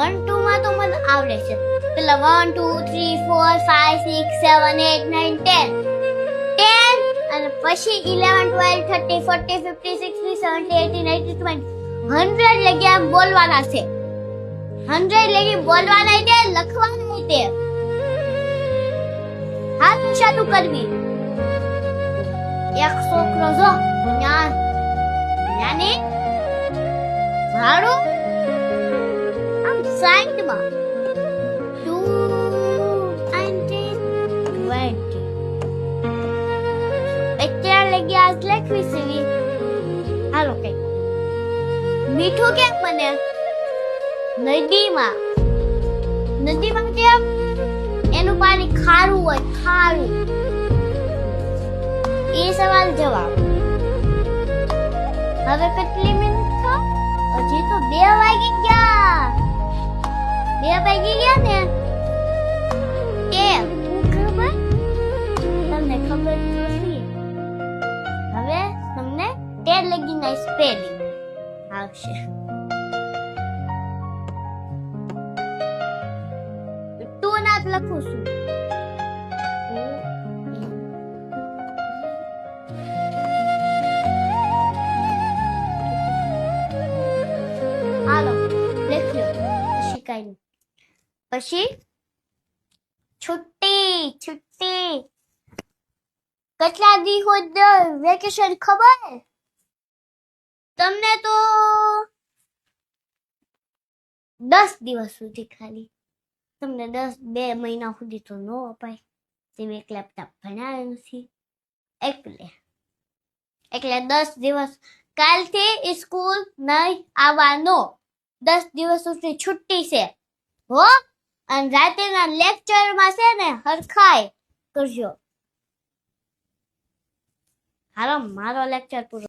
1 2 માં તો મને આવડે છે. પેલા 1 2 3 4 5 6 7 8 9 10 અને પછી 11 12 13 14 15 16 17 18 19 20 100 લગી આમ બોલવાના છે. 100 લગી બોલવાના છે, લખવાના છે. હાથ ચાલુ કરવી. એક છોકરો જો નાની ઝાડુ આમ સાઈડમાં 2 and 20 અત્યારે લગી આજ લખવી છે. હાલો કઈ મીઠું કેમ બને? નદીમાં કેમ? એનું પાણી ખારું હોય, ખારું. એ સવાલ જવાબ. હવે કેટલી મિનિટ છે? હજી તો 2 વાગી ગયા. 2 વાગી ગયા ને કેમ ખબર? તમને ખબર નથી. હવે તમને 10 લગીના સ્પેલિંગ આવશે. તું ના લખું છું. હાલો લખ્યો. પછી કઈ નહીં. પછી છુટ્ટી. કેટલા દી હોય વેકેશન ખબર? તમને તો 10 દિવસ સુધી ખાલી. તમને 2 મહિના સુધી તો ન અપાય. તમે એક લેપટોપ ભણાવ્યું નથી એટલે 10 દિવસ કાલથી સ્કૂલ નહીં આવવાનો. 10 દિવસ સુધી છુટ્ટી છે હો. અને રાતેના લેક્ચરમાં છે ને હરખાઈ કરજો. હાલો મારો લેક્ચર પૂરો.